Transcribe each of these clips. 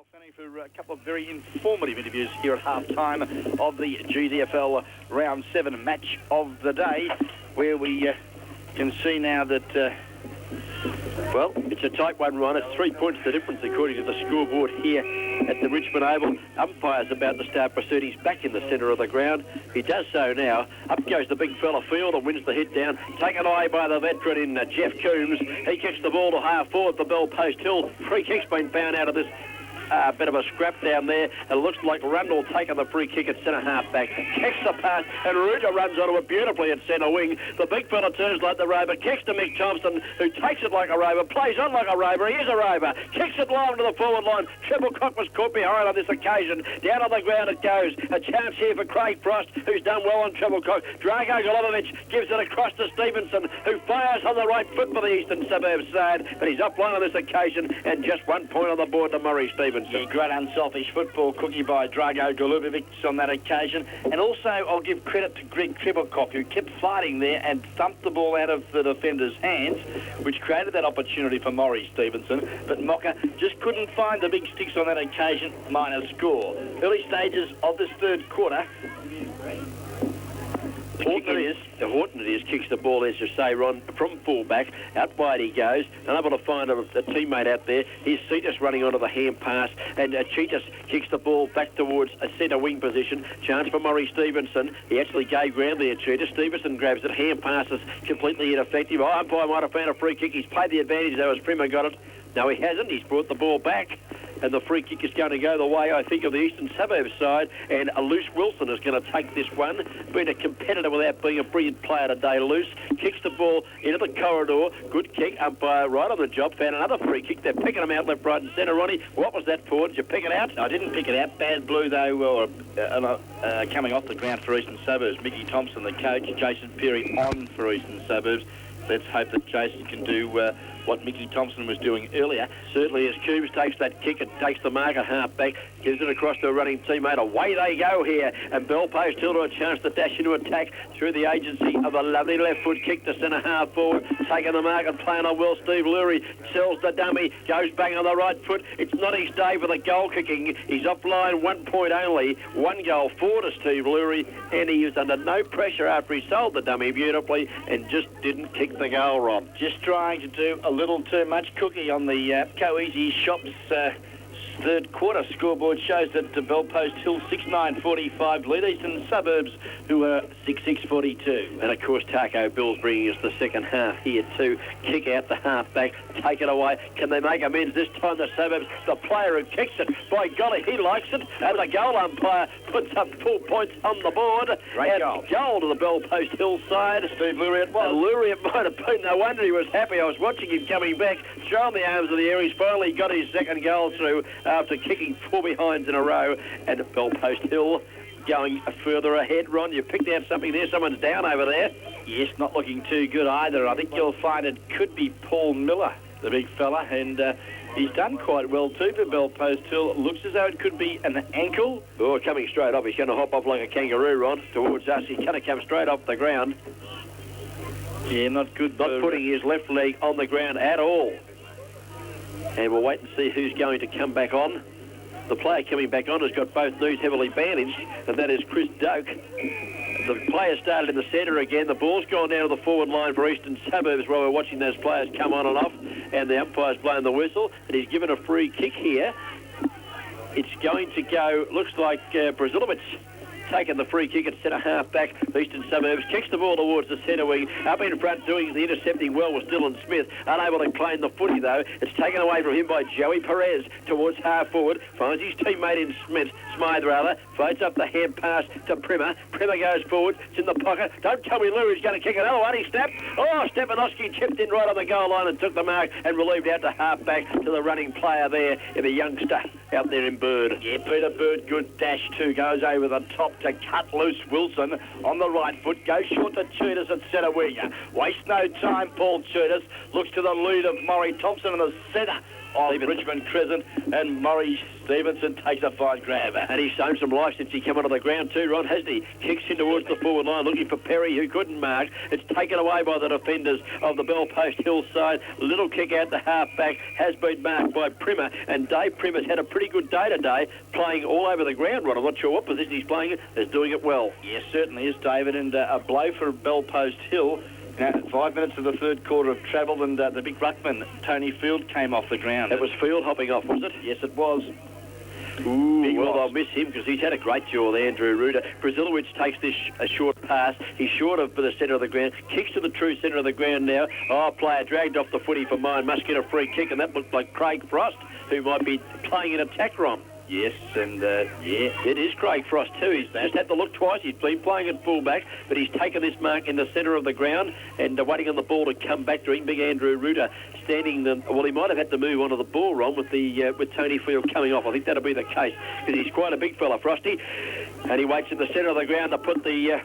Well, Fanny, for a couple of very informative interviews here at half-time of the GDFL Round 7 match of the day, where we can see now that, well, it's a tight one, Ron. It's 3 points the difference, according to the scoreboard here at the Richmond Oval. Umpire's about to start proceedings back in the centre of the ground. He does so now. Up goes the big fella Field and wins the hit down. Taken away by the veteran in Jeff Coombs. He kicks the ball to half forward, the Bell Post Hill. Free kick's been found out of this. Bit of a scrap down there. It looks like Rundle taking the free kick at centre half back. Kicks the pass and Ruger runs onto it beautifully at centre wing. The big fella turns like the rover. Kicks to Mick Thompson, who takes it like a rover. Plays on like a rover. He is a rover. Kicks it long to the forward line. Triple Cock was caught behind on this occasion. Down on the ground it goes. A chance here for Craig Frost, who's done well on Triple Cock. Drago Golovic gives it across to Stevenson, who fires on the right foot for the Eastern Suburbs side. But he's offline on this occasion and just 1 point on the board to Murray Stevenson. Yeah, great unselfish football cookie by Drago Golubovic on that occasion. And also, I'll give credit to Greg Treblecock, who kept fighting there and thumped the ball out of the defender's hands, which created that opportunity for Murray Stevenson. But Mocker just couldn't find the big sticks on that occasion, minor score. Early stages of this third quarter. Horton it is, kicks the ball, as you say, Ron, from fullback. Out wide he goes, unable to find a teammate out there. Here's Cetus running onto the hand pass, and Cheetahs kicks the ball back towards a centre wing position. Chance for Murray Stevenson. He actually gave ground there, Cheetah. Stevenson grabs it, hand passes completely ineffective. Umpire might have found a free kick. He's played the advantage, though, as Prima got it. No, he hasn't. He's brought the ball back. And the free kick is going to go the way, I think, of the Eastern Suburbs side. And Luce Wilson is going to take this one. Been a competitor without being a brilliant player today, Luce. Kicks the ball into the corridor. Good kick. Umpire right on the job. Found another free kick. They're picking them out left, right and centre. Ronnie, what was that for? Did you pick it out? I didn't pick it out. Bad blue, though, coming off the ground for Eastern Suburbs. Mickey Thompson, the coach. Jason Perry on for Eastern Suburbs. Let's hope that Jason can do what Mickey Thompson was doing earlier. Certainly as Coombs takes that kick and takes the mark at half back, gives it across to a running teammate. Away they go here. And Bell Post Hill to a chance to dash into attack through the agency of a lovely left foot kick to centre half forward. Taking the mark and playing on well. Steve Lurie sells the dummy, goes bang on the right foot. It's not his day for the goal kicking. He's offline 1 point only. 1 goal for to Steve Lurie, and he was under no pressure after he sold the dummy beautifully and just didn't kick the goal, Rob. Just trying to do a little too much cookie on the Co-Easy Shops third quarter. Scoreboard shows that Bell Post Hill 6-9-45 lead Eastern Suburbs, who are 6-6-42. And of course Taco Bill's bringing us the second half here too. Kick out the half back, take it away. Can they make amends this time? The Suburbs, the player who kicks it, by golly, he likes it. And the goal umpire puts up 4 points on the board. Great goal. Goal to the Bell Post Hill side. Steve Lurie it was. And Lurie it might have been. No wonder he was happy. I was watching him coming back, throwing the arms of the air. He's finally got his second goal through after kicking 4 behinds in a row. And Bell Post Hill going further ahead. Ron, you picked out something there. Someone's down over there. Yes, not looking too good either. I think you'll find it could be Paul Miller, the big fella, and he's done quite well too for Bell Post Hill. Looks as though it could be an ankle. Oh, coming straight off. He's going to hop off like a kangaroo, Ron, towards us. He's going to come straight off the ground. Yeah, not good. Not putting his left leg on the ground at all. And we'll wait and see who's going to come back on. The player coming back on has got both knees heavily bandaged, and that is Chris Doak. The player started in the centre again. The ball's gone down to the forward line for Eastern Suburbs while we're watching those players come on and off, and the umpire's blowing the whistle, and he's given a free kick here. It's going to go, looks like Brazilovic taking the free kick at centre half back. Eastern Suburbs kicks the ball towards the centre wing. Up in front doing the intercepting well was Dylan Smith. Unable to claim the footy though. It's taken away from him by Joey Perez towards half forward. Finds his teammate in Smythe rather. Floats up the hand pass to Primer. Primer goes forward. It's in the pocket. Don't tell me Lurie's going to kick another one. He snapped. Oh, Stepanowski chipped in right on the goal line and took the mark and relieved out to half back to the running player there, the youngster out there in Bird. Yeah, Peter Bird, good dash too. Goes over the top to cut loose Wilson on the right foot. Goes short to Chudas at centre winger. Waste no time, Paul Chudas. Looks to the lead of Murray Thompson in the centre of Richmond Crescent, and Murray Stevenson takes a fine grab. And he's shown some life since he came onto the ground too, Ron, hasn't he? Kicks in towards the forward line, looking for Perry, who couldn't mark. It's taken away by the defenders of the Bellpost Hill side. Little kick out the half-back has been marked by Primer, and Dave Primer's had a pretty good day today, playing all over the ground, Ron. I'm not sure what position he's playing in. He's doing it well. Yes, certainly is, David, and a blow for Bellpost Hill. 5 minutes of the third quarter of travel, and the big ruckman, Tony Field, came off the ground. It was Field hopping off, was it? Yes, it was. Ooh, well, they'll miss him because he's had a great jaw there, Andrew Ruder. Brazilowicz takes this a short pass. He's short of the centre of the ground. Kicks to the true centre of the ground now. Oh, player dragged off the footy for mine. Must get a free kick, and that looked like Craig Frost, who might be playing in attack, Ron. Yes, and it is Craig Frost too. He's just had to look twice. He's been playing at fullback, but he's taken this mark in the centre of the ground and waiting on the ball to come back to him. Big Andrew Ruder standing them. Well, he might have had to move onto the ball, Ron, with Tony Field coming off. I think that'll be the case because he's quite a big fella, Frosty, and he waits in the centre of the ground to put the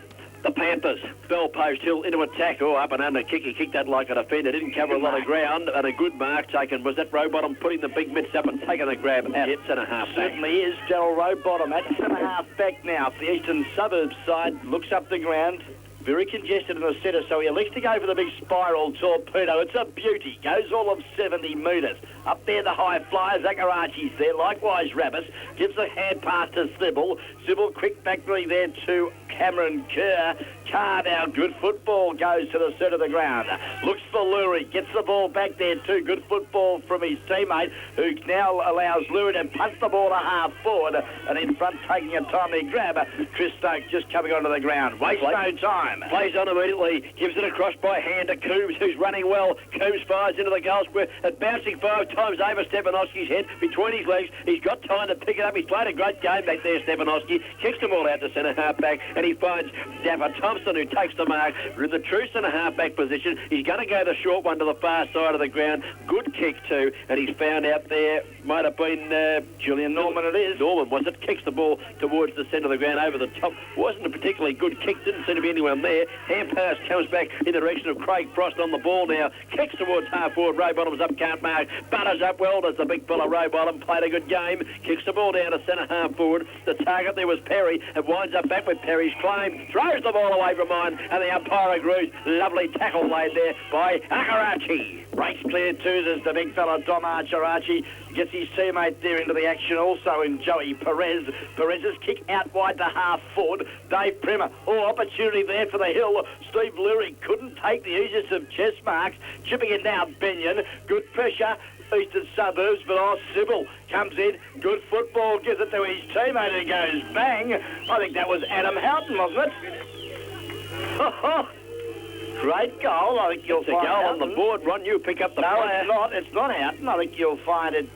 Panthers, Bellpost Hill, into attack. Oh, up and under kick. He kicked that like a defender. Didn't cover a lot of ground. And a good mark taken. Was that Rowbottom putting the big mitts up and taking the grab out centre half back? Certainly is Darryl Rowbottom at centre half back now. The Eastern Suburbs side looks up the ground. Very congested in the centre, so he elects to go for the big spiral torpedo. It's a beauty. Goes all of 70 metres. Up there, the high flyer, Zakarachi's there. Likewise, Rabbis. Gives a hand pass to Sybil. Sybil quick factory there to Cameron Kerr. Carr now, good football, goes to the centre of the ground. Looks for Lurie. Gets the ball back there too. Good football from his teammate, who now allows Lurie to punch the ball to half forward. And in front, taking a timely grab, Chris Stokes just coming onto the ground. Waste no time. Plays on immediately. Gives it across by hand to Coombs, who's running well. Coombs fires into the goal square. And bouncing 5 times over Stepanowski's head between his legs. He's got time to pick it up. He's played a great game back there, Stepanowski. Kicks the ball out to centre half-back, and he finds Dapper Thompson, who takes the mark in the true centre half-back position. He's going to go the short one to the far side of the ground. Good kick too, and he's found out there, might have been Julian Norman it is. Norman, was it? Kicks the ball towards the centre of the ground over the top. Wasn't a particularly good kick, didn't seem to be anyone there. Hand pass comes back in the direction of Craig Frost on the ball now. Kicks towards half forward. Rowbottom's up, can't mark. Butters up well, does the big fella Rowbottom. Played a good game. Kicks the ball down to centre half forward. The target there was Perry. It winds up back with Perry's claim. Throws the ball away from mine, and the umpire agrees. Lovely tackle laid there by Akarachi. Breaks clear too. There's the big fella Dom Archerachi. Gets his teammate there into the action also in Joey Perez. Perez's kick out wide to half forward. Dave Primer. Oh, opportunity there for the Hill. Steve Lurie couldn't take the easiest of chest marks. Chipping it now, Benyon. Good pressure. Eastern Suburbs, but Sybil comes in. Good football. Gives it to his teammate and goes bang. I think that was Adam Houghton, wasn't it? Great goal. I think you'll find a goal Houghton on the board, Ron. You pick up the No, player. it's not. It's not Houghton. I think you'll find it...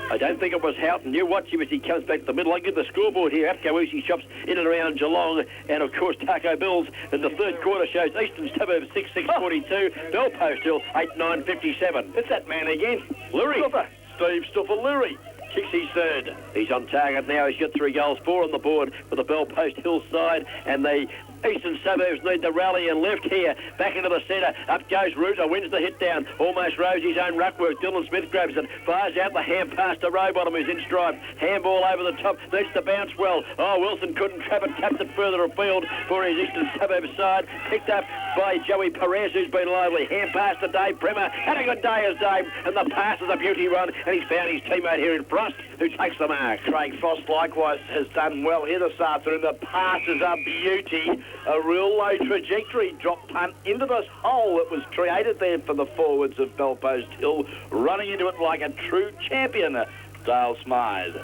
I don't think it was Houghton. You watch him as he comes back to the middle. I give the scoreboard here. Apco Easy Shops in and around Geelong. And, of course, Taco Bill's in the third quarter shows Eastern Suburbs 6-6-42. Bellpost Hill 8-9-57. It's that man again. Lurie. Steve Stuffer Lurie. Kicks his third. He's on target now. He's got 3 goals, 4 on the board for the Bellpost Hill side. And the Eastern Suburbs need to rally and lift here. Back into the centre. Up goes Ruta. Wins the hit down. Almost rose his own ruckwork. Dylan Smith grabs it. Fires out the hand pass to Rowbottom, who's in stride. Handball over the top. Needs to bounce well. Oh, Wilson couldn't trap it. Tapped it further afield for his Eastern Suburbs side. Picked up by Joey Perez, who's been lively. Hand pass to Dave Primer. Had a good day as Dave. And the pass is a beauty run. And he's found his teammate here in Frost, who takes the mark. Craig Frost likewise has done well here this afternoon. The pass is a beauty. A real low trajectory drop punt into this hole that was created there for the forwards of Bellpost Hill, running into it like a true champion, Dale Smythe.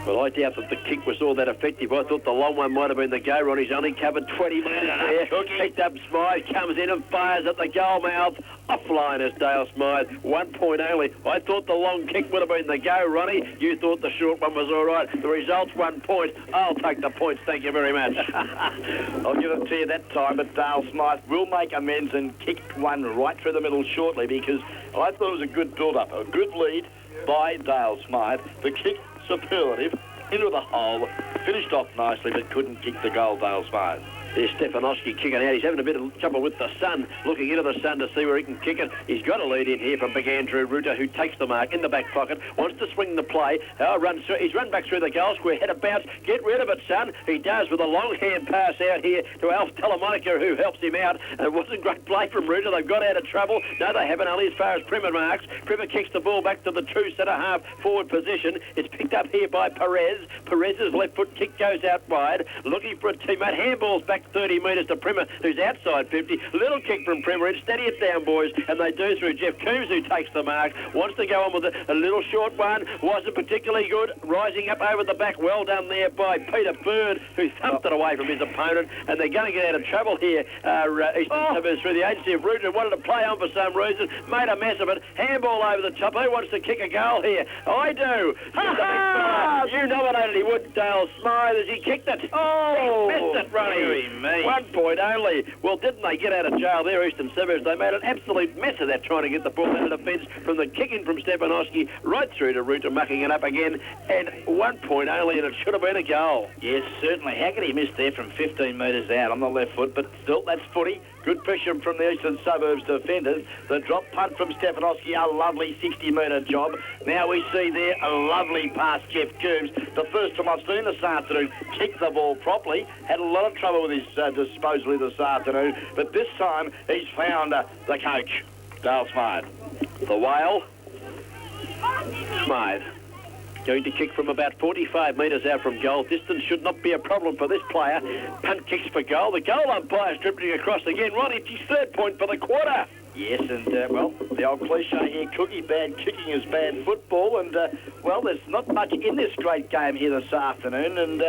Well, I doubt that the kick was all that effective. I thought the long one might have been the go. Ronnie's only covered 20 metres there. Picked up Smythe, comes in and fires at the goal mouth. Offline is Dale Smythe. 1 point only. I thought the long kick would have been the go, Ronnie. You thought the short one was all right. The result's 1 point. I'll take the points. Thank you very much. I'll give it to you that time, but Dale Smythe will make amends and kick one right through the middle shortly because I thought it was a good build-up, a good lead by Dale Smythe. The kick superlative into the hole, finished off nicely but couldn't kick the goal, Dale Smythe. There's Stefanowski kicking out. He's having a bit of trouble with the sun, looking into the sun to see where he can kick it. He's got a lead in here from big Andrew Rutter, who takes the mark in the back pocket, wants to swing the play. He's run back through the goal square, had a bounce. Get rid of it, son. He does with a long hand pass out here to Alf Telemonica, who helps him out. And it wasn't great play from Rutter. They've got out of trouble. No, they haven't, only as far as Primer marks. Primer kicks the ball back to the true centre-half forward position. It's picked up here by Perez. Perez's left foot kick goes out wide, looking for a teammate. Handball's back 30 metres to Primer, who's outside 50. Little kick from Primer in. Steady it down, boys. And they do through Jeff Coombs, who takes the mark. Wants to go on with a little short one. Wasn't particularly good. Rising up over the back. Well done there by Peter Bird, who thumped it away from his opponent. And they're going to get out of trouble here. Eastern Suburbs through the agency of Rutter. Wanted to play on for some reason. Made a mess of it. Handball over the top. Who wants to kick a goal here? I do. You nominated he would, Dale Smythe, as he kicked it. Oh! He missed it, Ronnie. 1 point only. Well, didn't they get out of jail there, Eastern Suburbs? They made an absolute mess of that, trying to get the ball out of defence from the kicking from Stefanowski right through to Rutter, mucking it up again. And 1 point only, and it should have been a goal. Yes, certainly. How could he miss there from 15 metres out on the left foot? But still, that's footy. Good pressure from the Eastern Suburbs defenders. The drop punt from Stefanowski, a lovely 60-metre job. Now we see there a lovely pass, Jeff Coombs. The first time I've seen this afternoon kick the ball properly. Had a lot of trouble with his disposal this afternoon. But this time he's found the coach, Dale Smythe. The whale, Smythe. Going to kick from about 45 metres out from goal. Distance should not be a problem for this player. Punt kicks for goal. The goal umpire's drifting across again. Ronnie, it's his 3rd point for the quarter. Yes, and, well, the old cliche here, Cookie, bad kicking is bad football. And, well, there's not much in this great game here this afternoon. And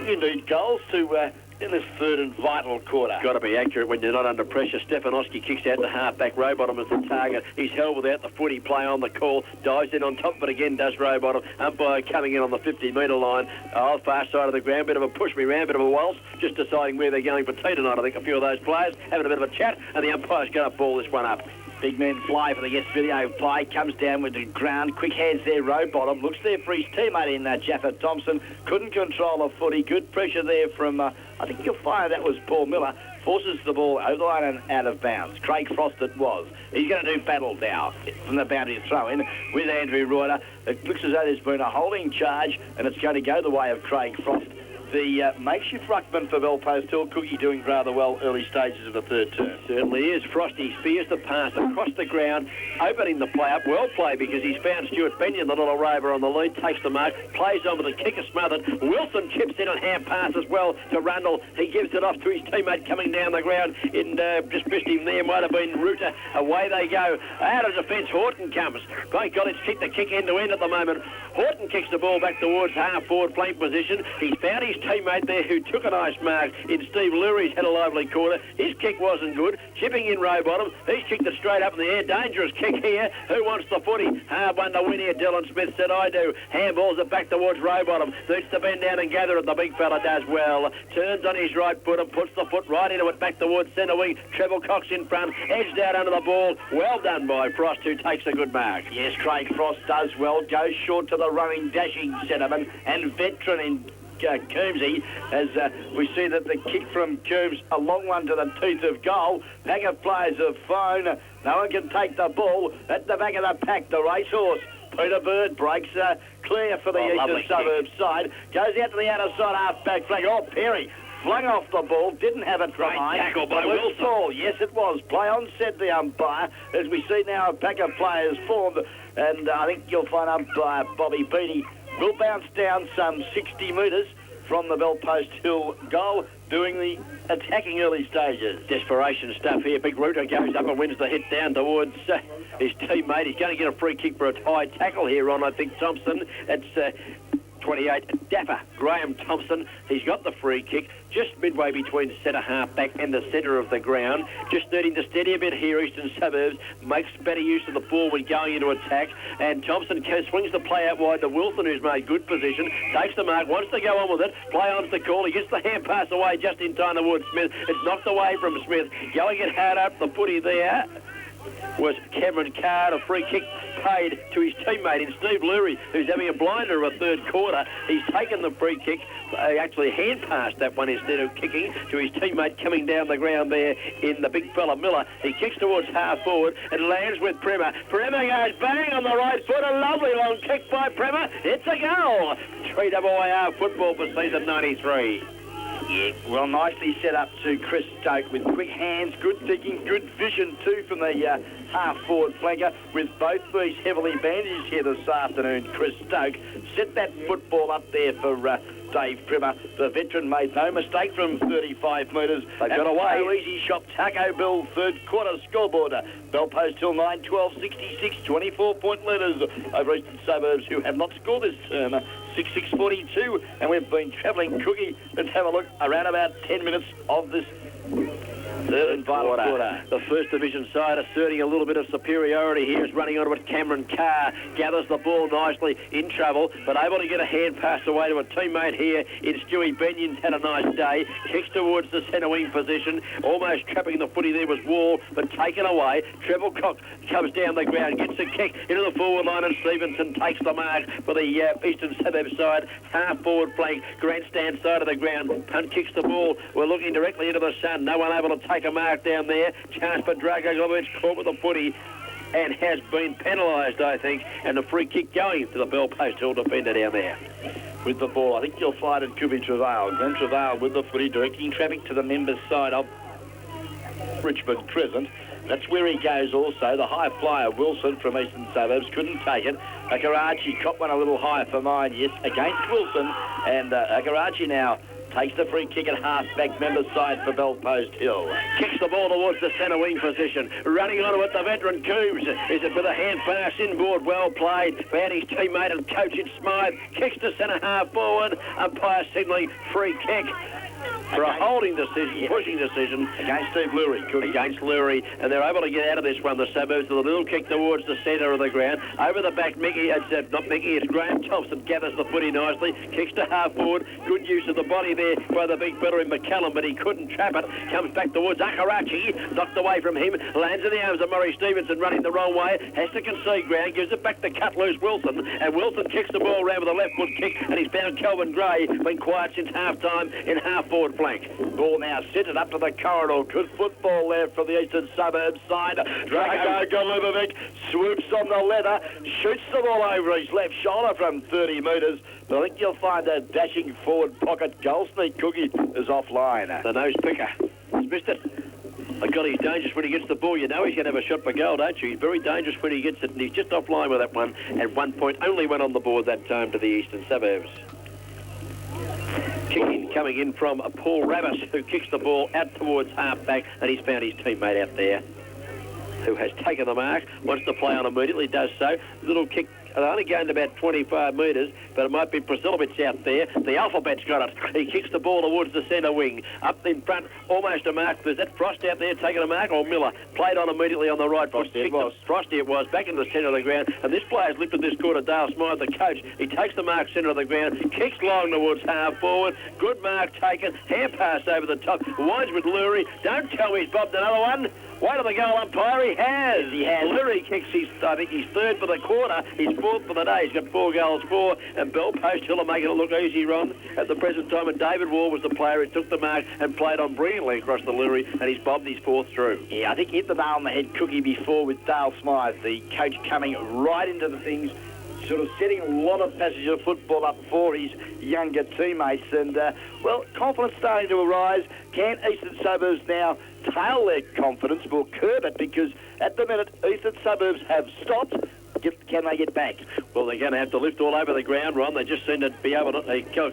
you need goals to... in this 3rd and vital quarter. Got to be accurate when you're not under pressure. Stefanowski kicks out the half-back. Rowbottom is the target. He's held without the footy. Play on the call. Dives in on top of it again, does Rowbottom. Umpire coming in on the 50-metre line. Far side of the ground. Bit of a push me round, bit of a waltz. Just deciding where they're going for tea tonight. I think a few of those players having a bit of a chat, and the umpire's going to ball this one up. Big men fly for the yes video play. Comes down with the ground. Quick hands there, Rowbottom. Looks there for his teammate in Jaffa Thompson. Couldn't control the footy. Good pressure there from, I think you'll find that was Paul Miller. Forces the ball over the line and out of bounds. Craig Frost it was. He's going to do battle now from the boundary throw in with Andrew Reuter. It looks as though there's been a holding charge, and it's going to go the way of Craig Frost. The makeshift ruckman for Belpost Hill, Cookie doing rather well early stages of the 3rd term. Certainly is. Frosty spears the pass across the ground, opening the play up. Well played because he's found Stuart Benyon, the little rover on the lead, takes the mark, plays on with the kicker smothered. Wilson chips in on hand pass as well to Rundle. He gives it off to his teammate coming down the ground. Just missed him there. Might have been Rutter. Away they go. Out of defence, Horton comes. By God, it's kicked the kick end to end at the moment. Horton kicks the ball back towards half-forward flank position. He's found his teammate there who took a nice mark in Steve Lurie. He's had a lovely quarter. His kick wasn't good. Chipping in Rowbottom. He's kicked it straight up in the air. Dangerous kick here. Who wants the footy? Hard one to win here. Dylan Smith said, I do. Handballs it back towards Rowbottom. Needs to bend down and gather it. The big fella does well. Turns on his right foot and puts the foot right into it back towards centre wing. Treble Cox in front. Edged out under the ball. Well done by Frost, who takes a good mark. Yes, Craig Frost does well. Goes short to the running, dashing centreman and veteran in Coombsy, as we see that the kick from Coombs, a long one to the teeth of goal. Pack of players have phone. No one can take the ball. At the back of the pack, the racehorse. Peter Bird breaks clear for the Eastern Suburbs side. Goes out to the outer side, half-back flag. Oh, Perry flung off the ball, didn't have it from high. Tackle by Wilson. Ball. Yes, it was. Play on, said the umpire. As we see now, a pack of players formed, and I think you'll find umpire Bobby Beattie will bounce down some 60 metres from the Belpost Hill goal, doing the attacking early stages. Desperation stuff here. Big Rutter goes up and wins the hit down towards his teammate. He's going to get a free kick for a high tackle here on, I think, Thompson. It's 28, Dapper Graham Thompson. He's got the free kick just midway between centre half back and the centre of the ground. Just needing to steady a bit here, Eastern Suburbs. Makes better use of the ball when going into attack. And Thompson swings the play out wide to Wilson, who's made good position. Takes the mark, wants to go on with it. Play on's the call. He gets the hand pass away just in time towards Smith. It's knocked away from Smith. Going it hard up the footy there. was Cameron Carr. A free kick paid to his teammate in Steve Lurie, who's having a blinder of a third quarter. He's taken the free kick, actually hand passed that one instead of kicking to his teammate coming down the ground there in the big fella Miller. He kicks towards half forward and lands with Prema. Prema goes bang on the right foot. A lovely long kick by Prema. It's a goal. 3AR football for season 93. Yeah, well, nicely set up to Chris Stoke with quick hands, good thinking, good vision too from the half-forward flanker. With both these heavily bandaged here this afternoon, Chris Stoke set that football up there for Dave Primer. The veteran made no mistake from 35 metres. They got away. No easy shot. Taco Bill, third quarter scoreboard. Belpost Hill 9-12-66, 24-point leaders over Eastern Suburbs, who have not scored this term. 6-6-42, and we've been travelling cookie. Let's have a look around about 10 minutes of this third and final quarter. The First Division side asserting a little bit of superiority here. Is running onto it. Cameron Carr gathers the ball nicely, in trouble, but able to get a hand pass away to a teammate here in Stewie Benyon's had a nice day. Kicks towards the centre wing position, almost trapping the footy there was Wall, but taken away. Treble Cock comes down the ground, gets a kick into the forward line, and Stevenson takes the mark for the Eastern Suburbs side. Half forward flank, grandstand side of the ground. Punt kicks the ball. We're looking directly into the sun. No one able to take a mark down there. Chance for Dragovic caught with the footy and has been penalised, I think, and the free kick going to the Belpost Hill defender down there. With the ball, I think you'll find it could be Travail. Glenn Travail with the footy, directing traffic to the members' side of Richmond Crescent. That's where he goes also. The high flyer, Wilson from Eastern Suburbs, couldn't take it. Karachi caught one a little high for mine, yes, against Wilson. And Karachi now takes the free kick at half-back members' side for Belpost Hill. Kicks the ball towards the centre wing position. Running onto it, the veteran Coombs. Is it with a hand pass inboard? Well played. Found his teammate and coach in Smythe. Kicks to centre half forward. Umpire signalling free kick for a holding decision, pushing decision. Against Steve Lurie. Against Lurie. And they're able to get out of this one, the Suburbs, with a little kick towards the centre of the ground. Over the back, Mickey, not Mickey, it's Graham Thompson gathers the footy nicely. Kicks to half forward. Good use of the body there by the big fella in McCallum, but he couldn't trap it. Comes back towards Akarachi. Knocked away from him. Lands in the arms of Murray Stevenson, running the wrong way. Has to concede ground. Gives it back to cut loose Wilson. And Wilson kicks the ball around with a left foot kick. And he's found Kelvin Gray. Been quiet since half-time in half-forward flank. Ball now centred up to the corridor. Good football there for the Eastern Suburbs side. Drago Golubovic swoops on the leather, shoots the ball over his left shoulder from 30 metres. But I think you'll find a dashing forward pocket goal sneak cookie is offline. The nose picker. He's missed it. Oh God, he's dangerous when he gets the ball. You know he's going to have a shot for goal, don't you? He's very dangerous when he gets it, and he's just offline with that one. At 1 point, only went on the board that time to the Eastern Suburbs. Kicking coming in from Paul Ravis, who kicks the ball out towards half-back, and he's found his teammate out there, who has taken the mark, wants to play on immediately, does so. Little kick, only gained about 25 metres, but it might be Prasilovic out there. The Alphabet's got it. He kicks the ball towards the centre wing. Up in front, almost a mark. There's that Frost out there taking a mark, or Miller. Played on immediately on the right. Frosty it was. Back in the centre of the ground. And this player's lifted this quarter, Dale Smythe, the coach. He takes the mark centre of the ground, kicks long towards half forward. Good mark taken. Hand pass over the top. Winds with Lurie. Don't tell me he's bobbed another one. Way to the goal umpire, he has. Lurie kicks I think he's third for the quarter. He's fourth for the day. He's got 4 goals for. And Belpost Hill are making it look easy, Ron, at the present time. And David Wall was the player who took the mark and played on brilliantly across the Lurie, and he's bobbed his fourth through. Yeah, I think he hit the nail on the head cookie before with Dale Smythe, the coach coming right into the things, sort of setting a lot of passage of football up for his younger teammates. And, well, confidence starting to arise. Can Eastern Suburbs now tail their confidence or curb it? Because at the minute, Eastern Suburbs have stopped. Can they get back? Well, they're going to have to lift all over the ground, Ron. They just seem to be able to...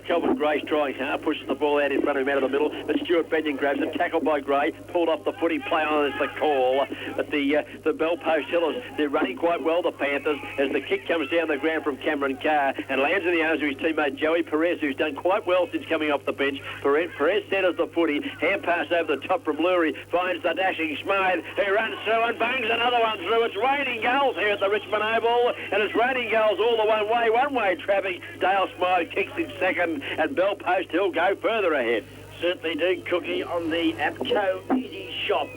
Kelvin Gray's trying hard, pushes the ball out in front of him out of the middle, but Stuart Benyon grabs it, tackled by Gray, pulled off the footy, play on as the call. But the Belpost Hillers, they're running quite well, the Panthers, as the kick comes down the ground from Cameron Carr and lands in the arms of his teammate Joey Perez, who's done quite well since coming off the bench. Perez centres the footy, hand pass over the top from Lurie, finds the dashing Smythe, who runs through and bangs another one through. It's raining goals here at the Richmond Oval, and it's raining goals all the one-way traffic. Dale Smythe kicks in second, and Belpost Hill go further ahead. Certainly do, Cookie, on the APCO Easy shop.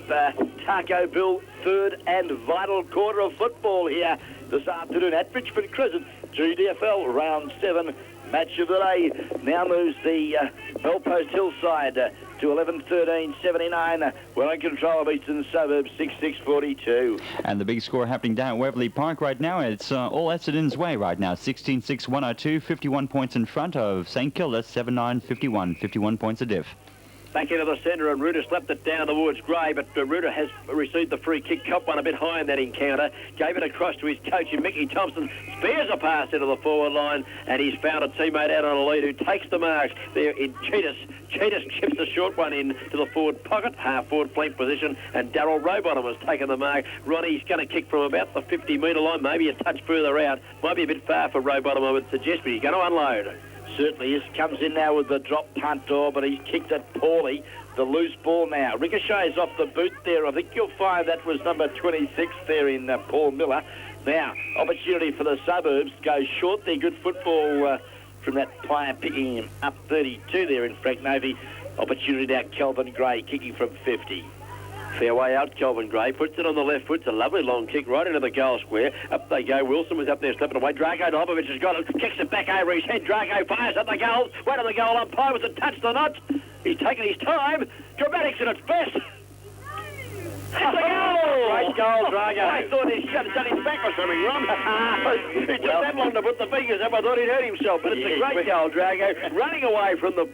Taco Bill, third and vital quarter of football here this afternoon at Richmond Crescent. GDFL round 7, match of the day. Now moves the Bellpost Hillside to 11-13-79. Well in control of Eastern Suburbs, 6-6-42. And the big score happening down at Waverley Park right now. It's all Essendon's way right now. 16-6-102, 51 points in front of St Kilda, 7-9-51, 51 points a diff. Back into the centre, and Ruta slapped it down towards Gray, but Ruta has received the free kick, cop one a bit high in that encounter, gave it across to his coach, and Mickey Thompson spears a pass into the forward line, and he's found a teammate out on a lead who takes the marks there in Cheetahs. Cheetahs chips the short one in to the forward pocket, half-forward flank position, and Darryl Rowbottom has taken the mark. Ronnie's going to kick from about the 50-metre line, maybe a touch further out. Might be a bit far for Rowbottom, I would suggest, but he's going to unload. Certainly is. Comes in now with the drop punt door, but he's kicked it poorly. The loose ball now. Ricochets off the boot there. I think you'll find that was number 26 there in Paul Miller. Now, opportunity for the Suburbs. Goes short there. Good football from that player picking him up 32 there in Frank Navy. Opportunity now, Kelvin Gray kicking from 50. Fair way out, Kelvin Gray puts it on the left foot. It's a lovely long kick right into the goal square. Up they go. Wilson was up there slipping away. Drago Dobovic has got it. Kicks it back over his head. Drago fires at the goal. Went on the goal umpire. Was it touched or not? He's taken his time. Dramatics at its best. It's a goal! Great goal, Drago. I thought he should have done his back or something, Ron. It took that long to put the fingers up. I thought he'd hurt himself, but it's a great goal, Drago. Running away from the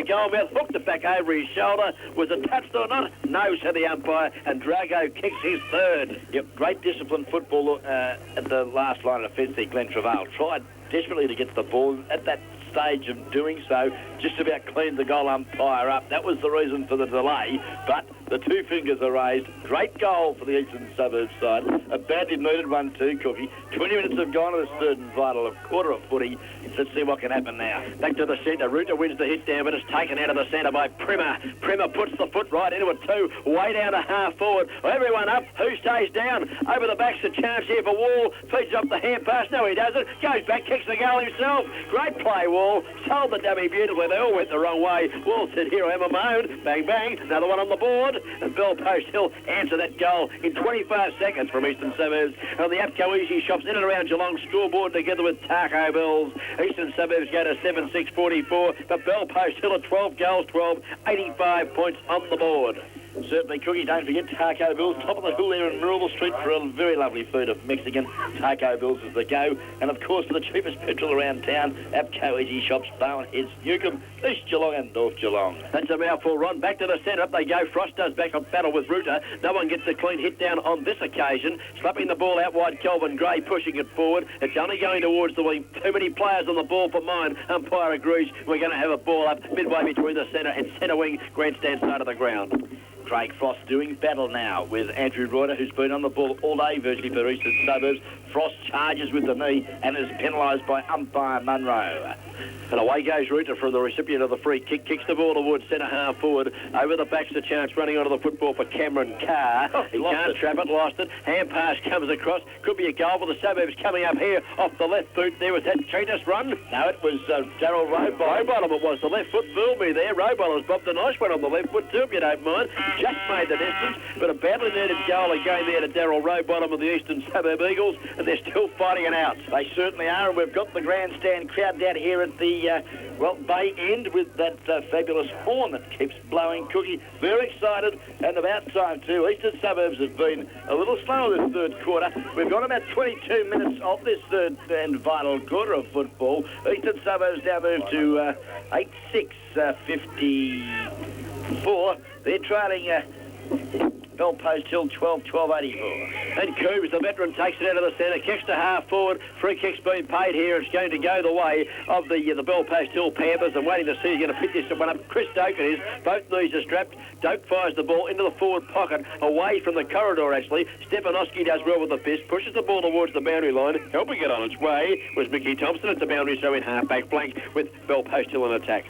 goal mouth, hooked it back over his shoulder. Was it touched or not? No, said the umpire, and Drago kicks his third. Yep, great disciplined football at the last line of defence there. Glenn Travail tried desperately to get to the ball. At that stage of doing so, just about cleaned the goal umpire up. That was the reason for the delay, but the two fingers are raised. Great goal for the Eastern Suburbs side. A badly needed one too, Cookie. 20 minutes have gone to the third and vital, a quarter of footy. Let's see what can happen now. Back to the centre. Ruta wins the hit down, but it's taken out of the centre by Primer. Primer puts the foot right into it too. Way down to half forward. Everyone up. Who stays down? Over the back's a chance here for Wall. Feeds up the hand pass. No, he doesn't. Goes back, kicks the goal himself. Great play, Wall. Sold the dummy beautifully. They all went the wrong way. Wall said, here I am, my own. Bang, bang. Another one on the board. And Bellpost Hill answer that goal in 25 seconds from Eastern Suburbs. And the Apco Easy Shops in and around Geelong scoreboard together with Taco Bills. Eastern Suburbs go to 7-6-44. But Bellpost Hill at 12 goals, 12, 85 points on the board. Certainly, Cookie, don't forget Taco Bills, top of the hill there in Maroola Street for a very lovely food of Mexican. Taco Bills is the go. And, of course, the cheapest petrol around town, Apco Easy Shops, Bowen Heads, Newcombe, East Geelong and North Geelong. That's a mouthful, Ron. Back to the centre. Up they go. Frost does back on battle with Ruta. No one gets a clean hit down on this occasion. Slapping the ball out wide, Kelvin Gray pushing it forward. It's only going towards the wing. Too many players on the ball for mine. Umpire agrees. We're going to have a ball up midway between the centre and centre wing, grandstand side of the ground. Craig Frost doing battle now with Andrew Reuter, who's been on the ball all day virtually for Eastern Suburbs. Frost charges with the knee and is penalised by umpire Munro. And away goes Reuter from the recipient of the free kick. Kicks the ball towards centre half forward. Over the back's the chance running onto the football for Cameron Carr. He can't trap it, lost it. Hand pass comes across. Could be a goal for the Suburbs coming up here off the left boot. There was that Cheetahs run. No, it was Darryl Rowbottom. Rowbottom it was. The left foot fooled me there. Rowbottom's bobbed a nice one on the left foot too, if you don't mind. Just made the distance, but a badly needed goal again there to Darryl Rowbottom of the Eastern Suburb Eagles, and they're still fighting it out. They certainly are, and we've got the grandstand crowd down here at the Bay End with that fabulous horn that keeps blowing, Cookie. Very excited, and about time too. Eastern Suburbs have been a little slow this third quarter. We've got about 22 minutes of this third and vital quarter of football. Eastern Suburbs now move to 8-6-54. They're trailing Bellpost Hill 12-12-84. And Coombs, the veteran, takes it out of the centre, kicks to half forward. Free kick's been paid here. It's going to go the way of the Bellpost Hill Panthers. I'm waiting to see who's going to pick this one up. Chris Doak it is. Both knees are strapped. Doak fires the ball into the forward pocket, away from the corridor actually. Stepanowski does well with the fist, pushes the ball towards the boundary line. Helping it on its way was Mickey Thompson at the boundary, so in half-back flank with Bellpost Hill in attack.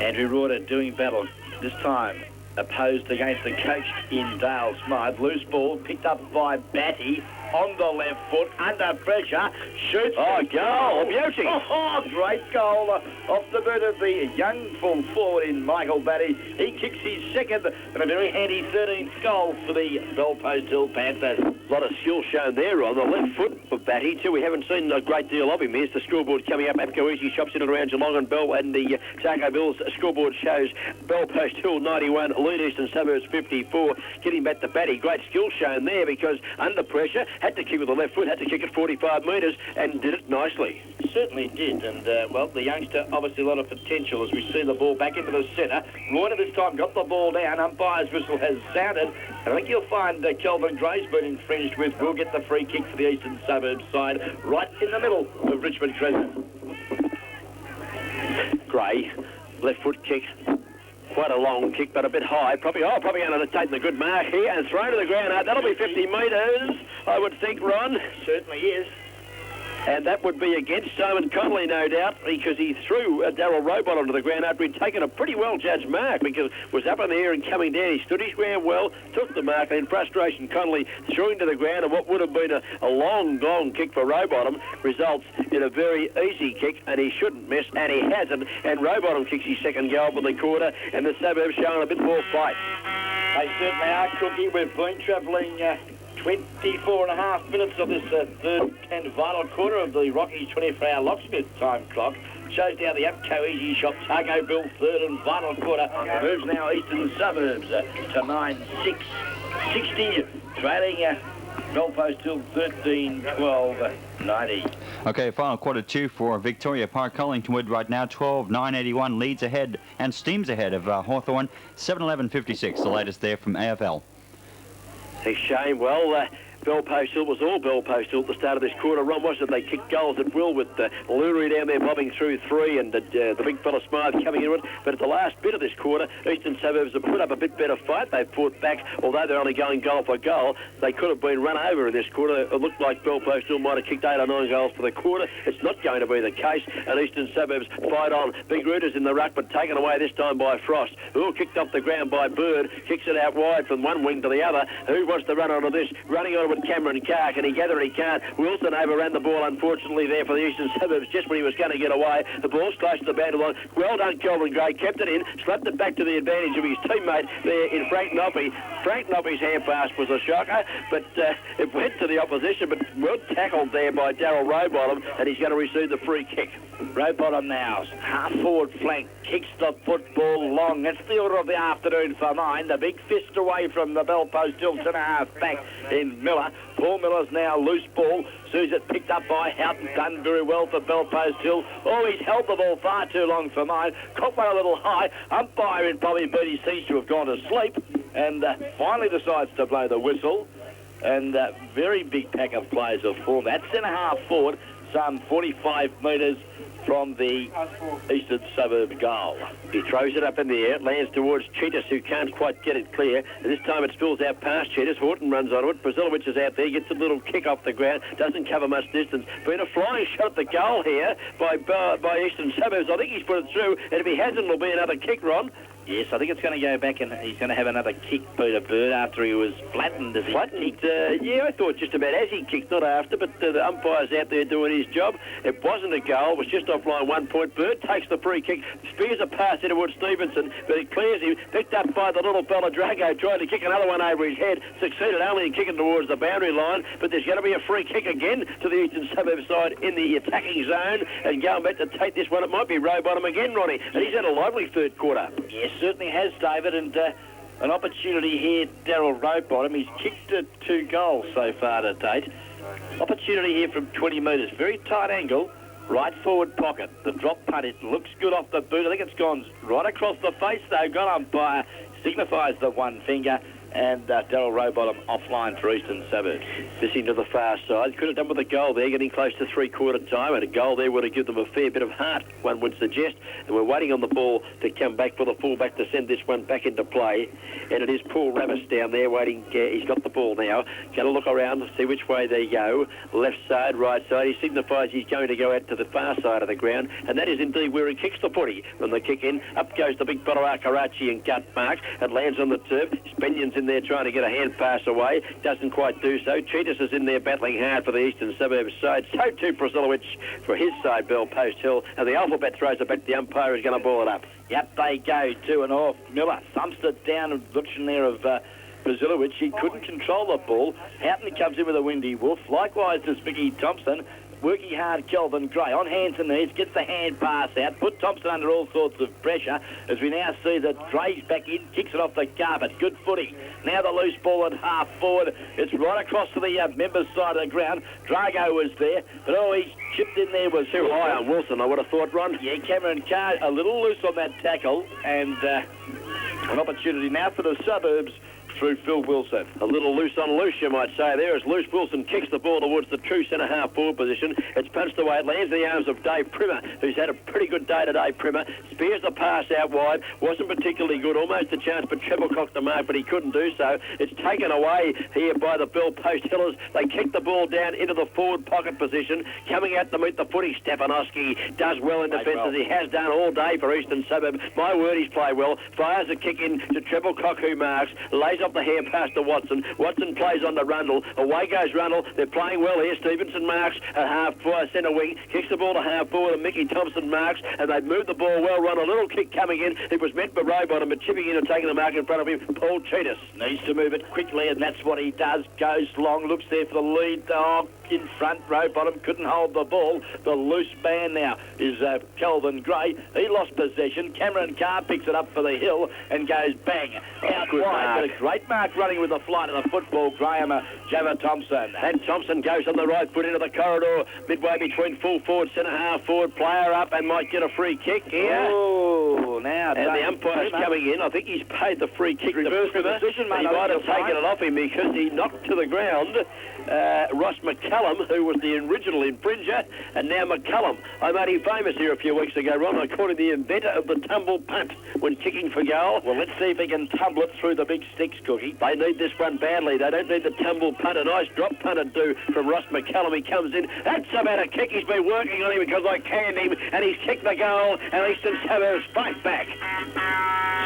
Andrew Reuter doing battle. This time opposed against the coach in Dale Smythe. Loose ball picked up by Batty. on the left foot, under pressure, shoots. Oh, goal, beauty. Oh, great goal off the boot of the young full forward in Michael Batty. He kicks his second and a very handy 13th goal for the Bellpost Hill Panthers. A lot of skill shown there on the left foot for Batty too. We haven't seen a great deal of him. Here's the scoreboard coming up. APCO Easy shops in and around Geelong and Bell, and the Taco Bills scoreboard shows Bellpost Hill 91, Lead Eastern Suburbs 54. Getting back to Batty. Great skill shown there because under pressure, had to kick with the left foot, had to kick it 45 metres and did it nicely. Certainly did, and well, the youngster obviously a lot of potential as we see the ball back into the centre. Reuter this time got the ball down. Umpire's whistle has sounded, and I think you'll find Kelvin Gray's been infringed with. Will get the free kick for the Eastern Suburbs side, right in the middle of Richmond Crescent. Gray, left foot kick. Quite a long kick, but a bit high. Probably going to take the good mark here and throw to the ground. That'll be 50 metres, I would think, Ron. Certainly is. And that would be against Simon Connolly, no doubt, because he threw Darryl Robot onto the ground after he'd taken a pretty well-judged mark, because it was up in the air and coming down. He stood his ground well, took the mark, and in frustration, Connolly threw him to the ground, and what would have been a long kick for Rowbottom results in a very easy kick, and he shouldn't miss, and he hasn't. And Rowbottom kicks his second goal for the quarter, and the Suburbs showing a bit more fight. They certainly are, Cookie. We've been travelling 24 and a half minutes of this third and final quarter of the Rockies 24-hour locksmith time clock. Shows now the APCO Easy Shop Taco Bill third and final quarter. Moves now Eastern Suburbs to 9-6. 60, trailing Bellpost Hill 13-12, 90. Okay, final quarter two for Victoria Park. Collingwood right now 12-981, leads ahead and steams ahead of Hawthorn 7-11-56, the latest there from AFL. A shame. Well, Bellpost Hill was all Bellpost Hill at the start of this quarter. Ron, wasn't it? They kicked goals at will with Lurie down there bobbing through three and the big fella Smythe coming into it. But at the last bit of this quarter, Eastern Suburbs have put up a bit better fight. They fought back, although they're only going goal for goal. They could have been run over in this quarter. It looked like Bellpost Hill might have kicked 8 or 9 goals for the quarter. It's not going to be the case, and Eastern Suburbs fight on. Big Rooters in the ruck, but taken away this time by Frost. Who kicked off the ground by Bird, kicks it out wide from one wing to the other. Who wants to run onto this? Running on with Cameron Carr. Can he gather it? He can't. Wilson overran the ball, unfortunately, there for the Eastern Suburbs just when he was going to get away. The ball's close to the boundary line. Well done, Kelvin Gray. Kept it in, slapped it back to the advantage of his teammate there in Frank Noppy. Frank Noppy's hand pass was a shocker, but it went to the opposition, but well tackled there by Darryl Rowbottom, and he's going to receive the free kick. Rowbottom now, half-forward flank, kicks the football long. It's the order of the afternoon for mine. The big fist away from the Bellpost Hill centre-half back in Miller. Paul Miller's now loose ball. Sees it picked up by Houghton. Done very well for Bellpost Hill. Oh, he's held the ball far too long for mine. Caught one a little high. Umpire in Bobby Beattie seems to have gone to sleep and finally decides to blow the whistle. And very big pack of players have formed. That centre-half forward, some 45 metres from the Eastern Suburb goal. He throws it up in the air, lands towards Cheetahs, who can't quite get it clear. And this time it spills out past Cheetahs. Horton runs onto it. Brazilovich is out there, gets a little kick off the ground, doesn't cover much distance. Been a flying shot at the goal here by Eastern Suburbs. I think he's put it through, and if he hasn't, it'll be another kick, Ron. Yes, I think it's going to go back and he's going to have another kick, Peter Bird, after he was flattened as he kicked. Yeah, I thought just about as he kicked, not after, but the umpire's out there doing his job. It wasn't a goal, it was just offline 1 point. Bird takes the free kick, spears a pass in towards Stevenson, but it clears him, picked up by the little fella Drago, tried to kick another one over his head, succeeded only in kicking towards the boundary line, but there's going to be a free kick again to the Eastern Suburbs side in the attacking zone, and going back to take this one, it might be Rowbottom again, Ronnie, and he's had a lively third quarter. Yes, certainly has, David, and an opportunity here, Darryl Rowbottom. He's kicked 2 goals so far to date. Opportunity here from 20 metres. Very tight angle, right forward pocket. The drop punt, it looks good off the boot. I think it's gone right across the face, though. Got umpire, signifies the one finger. And Darryl Rowbottom offline for Eastern Suburbs. Missing to the far side. Could have done with a goal there, getting close to three-quarter time, and a goal there would have given them a fair bit of heart, one would suggest. And we're waiting on the ball to come back for the fullback to send this one back into play. And it is Paul Ramis down there waiting. He's got the ball now. Going to look around to see which way they go. Left side, right side. He signifies he's going to go out to the far side of the ground. And that is indeed where he kicks the footy. From the kick in, up goes the big fella Karachi and gut marks. It lands on the turf. Spenian's in in there trying to get a hand pass away. Doesn't quite do so. Cheetahs is in there battling hard for the Eastern Suburbs side. So too Priscillowicz for his side, Bell Post Hill. And the Alphabet throws it back to the umpire who's going to ball it up. Yep, they go 2-off. Miller thumps it down in the direction there of Priscillowicz. He couldn't control the ball. Houghton comes in with a windy wolf. Likewise does Mickey Thompson. Working hard, Kelvin Gray on hands and knees, gets the hand pass out, put Thompson under all sorts of pressure, as we now see that Gray's back in, kicks it off the carpet. Good footy. Now the loose ball at half forward. It's right across to the members' side of the ground. Drago was there, but he chipped in there was too high on Wilson, I would have thought, Ron. Yeah, Cameron Carr a little loose on that tackle, and an opportunity now for the Suburbs through Phil Wilson. A little loose on loose, you might say there, as Loose Wilson kicks the ball towards the true centre-half forward position. It's punched away. It lands in the arms of Dave Primmer, who's had a pretty good day today, Primmer. Spears the pass out wide. Wasn't particularly good. Almost a chance for Treble-cock the mark, but he couldn't do so. It's taken away here by the Bell Post Hillers. They kick the ball down into the forward pocket position. Coming out to meet the footy, Stefanowski does well in defence, as he has done all day for Eastern Suburb. My word, he's played well. Fires a kick in to Treble-cock, who marks. Lays up the hand pass to Watson. Watson plays on to Rundle. Away goes Rundle. They're playing well here. Stevenson marks at half centre wing. Kicks the ball to half forward, and Mickey Thompson marks, and they've moved the ball well. Run a little kick coming in. It was meant for Rowbottom, but chipping in and taking the mark in front of him, Paul Cheetahs. Needs to move it quickly, and that's what he does. Goes long, looks there for the lead. In front, Rowbottom couldn't hold the ball. The loose man now is Kelvin Gray. He lost possession. Cameron Carr picks it up for the hill and goes bang. Out wide, but a great mark running with the flight of the football, Graham Java Thompson. And Thompson goes on the right foot into the corridor, midway between full forward, centre-half forward, player up, and might get a free kick here. Oh, now. And the umpire's coming in. I think he's paid the free kick. Reverse the decision, mate. He might have taken it off him because he knocked to the ground Ross McCallum, who was the original infringer, and now McCallum. I made him famous here a few weeks ago, Ron. I called him the inventor of the tumble punt when kicking for goal. Well, let's see if he can tumble it through the big sticks, Cookie. They need this one badly. They don't need the tumble punt. A nice drop punt would do from Ross McCallum. He comes in. That's about a kick. He's been working on him because I canned him, and he's kicked the goal, and Eastern Suburbs fight back.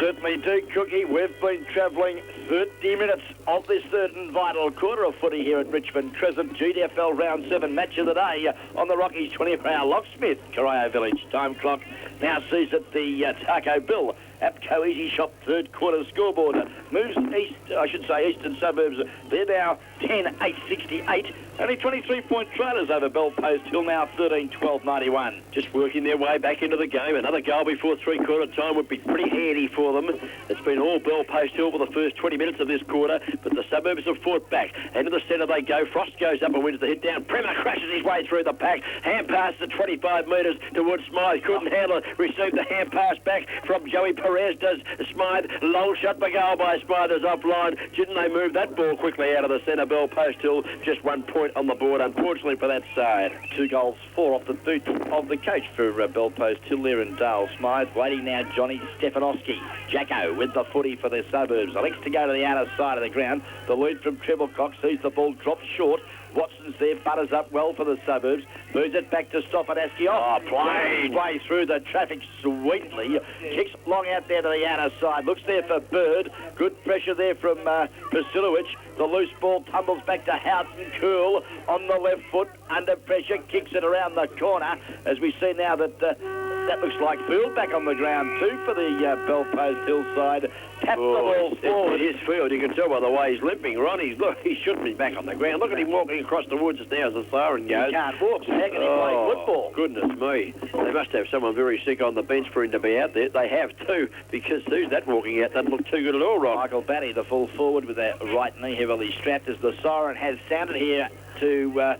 Certainly do, Cookie. We've been travelling 30 minutes of this third and vital quarter of footy here at Richmond Crescent. GDFL Round 7 match of the day on the Rockies 24-hour locksmith, Corio Village. Time clock now sees at the Taco Bill. APCO Easy Shop third quarter scoreboard moves east, Eastern Suburbs. They're now 10-8-68. Only 23-point trailers over Bell Post Hill now 13-12-91. Just working their way back into the game. Another goal before three-quarter time would be pretty handy for them. It's been all Bell Post Hill for the first 20 minutes of this quarter, but the Suburbs have fought back. Into the centre they go. Frost goes up and wins the hit down. Bremer crashes his way through the pack. Hand pass to 25 metres towards Smythe. Couldn't handle it. Received the hand pass back from Joey Perez. Does Smythe. Long shot for goal by Smythe is offline. Didn't they move that ball quickly out of the centre? Bell Post Hill just 1 point on the board, unfortunately, for that side. 2 goals, 4 off the boot of the coach for Bell Post Hill there in Dale. Smythe waiting now, Johnny Stefanowski. Jacko with the footy for the Suburbs. Elects to go to the outer side of the ground. The lead from Treble-cock sees the ball drop short. Watson's there, butters up well for the Suburbs. Moves it back to Stofanaski. Plain way through the traffic sweetly. Kicks long out there to the outer side. Looks there for Bird. Good pressure there from Priscillowicz. The loose ball tumbles back to Houghton. Cool on the left foot. Under pressure. Kicks it around the corner. As we see now that that looks like Field back on the ground too for the Bell Post Hill side. Tap the ball forward. It is Field. You can tell by the way he's limping, Ron. He shouldn't be back on the ground. Look at him walking across the woods now as the siren goes. He can't walk, so how can he play football? Goodness me. They must have someone very sick on the bench for him to be out there. They have too, because who's that walking out? Doesn't look too good at all, Ron. Michael Batty, the full forward with that right knee heavily strapped, as the siren has sounded here to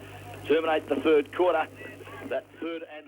terminate the third quarter. That third and